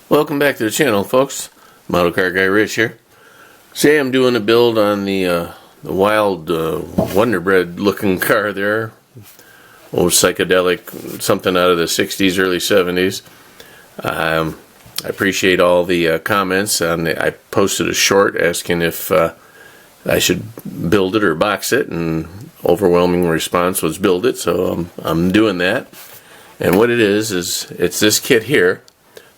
Welcome back to the channel, folks. Model Car Guy Rich here. Today I'm doing a build on the wild Wonderbread looking car there. Old psychedelic, something out of the 60s, early 70s. I appreciate all the comments. I posted a short asking if I should build it or box it, and overwhelming response was build it, so I'm doing that. And what it is it's this kit here.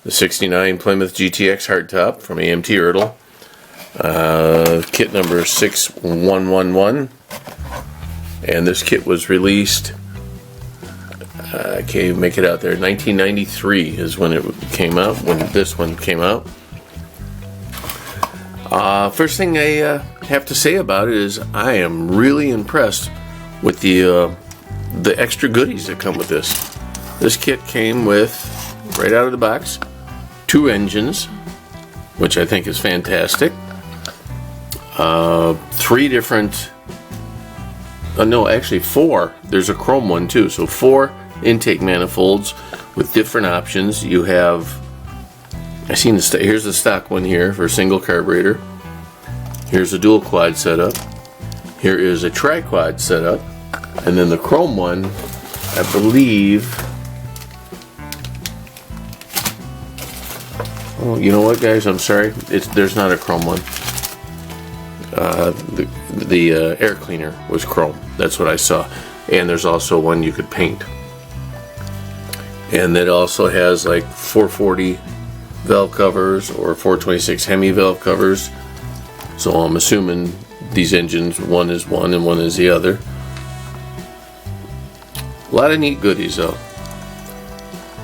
The 69 Plymouth GTX hardtop from AMT Ertl. Kit number 6111. And this kit was released, I can't even make it out there, 1993 is when it came out, when this one came out. First thing I have to say about it is I am really impressed with the extra goodies that come with this. This kit came with, right out of the box, 2 engines, which I think is fantastic. 3 different, no, actually 4. There's a chrome one too, so 4 intake manifolds with different options. You have, here's the stock one here for a single carburetor. Here's a dual quad setup. Here is a tri-quad setup, and then the chrome one, I believe. Oh, you know what, guys? I'm sorry. There's not a chrome one. The air cleaner was chrome. That's what I saw. And there's also one you could paint. And it also has like 440 valve covers or 426 Hemi valve covers. So I'm assuming these engines, one is one and one is the other. A lot of neat goodies though.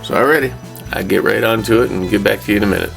So alrighty. I'll get right onto it and get back to you in a minute.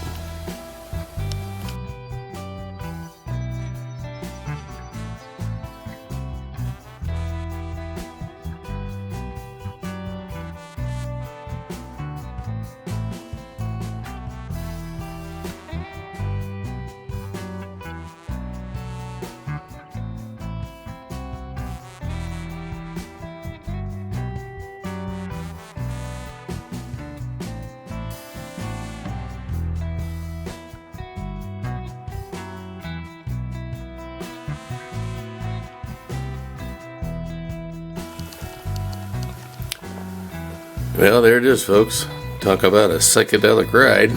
Well, there it is, folks. Talk about a psychedelic ride.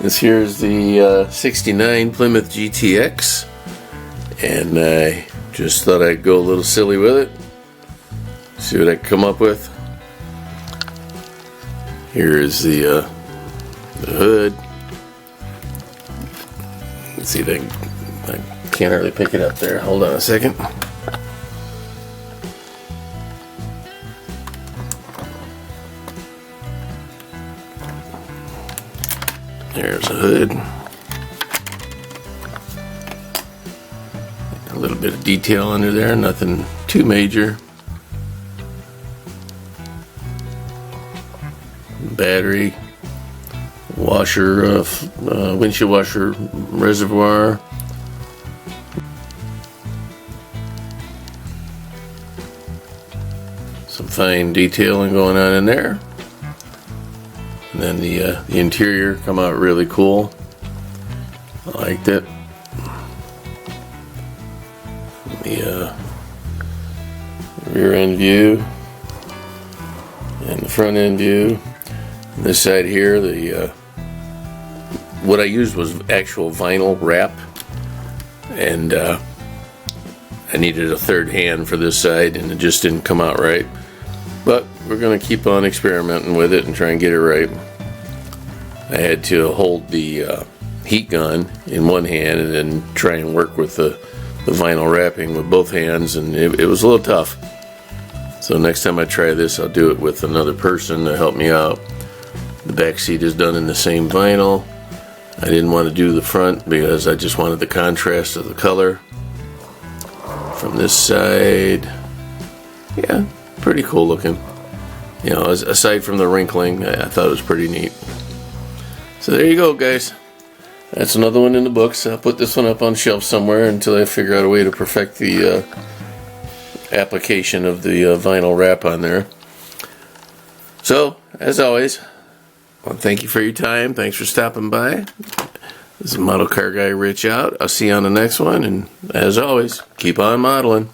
This here is the 69 Plymouth GTX, and I just thought I'd go a little silly with it. See what I can come up with. Here is the hood. Let's see if I can't hardly pick it up there. Hold on a second. There's a hood. A little bit of detail under there, nothing too major. Battery, washer, windshield washer, reservoir. Some fine detailing going on in there. And then the interior come out really cool. I liked it. The rear end view and the front end view. And this side here, what I used was actual vinyl wrap, and I needed a third hand for this side, and it just didn't come out right. But we're going to keep on experimenting with it and try and get it right. I had to hold the heat gun in one hand and then try and work with the vinyl wrapping with both hands, and it was a little tough. So next time I try this, I'll do it with another person to help me out. The back seat is done in the same vinyl. I didn't want to do the front because I just wanted the contrast of the color. From this side, yeah, pretty cool looking. You know, aside from the wrinkling, I thought it was pretty neat. So there you go, guys. That's another one in the books. I'll put this one up on shelf somewhere until I figure out a way to perfect the application of the vinyl wrap on there. So, as always, Well, thank you for your time. Thanks for stopping by. This is Model Car Guy Rich out. I'll see you on the next one, and as always, keep on modeling.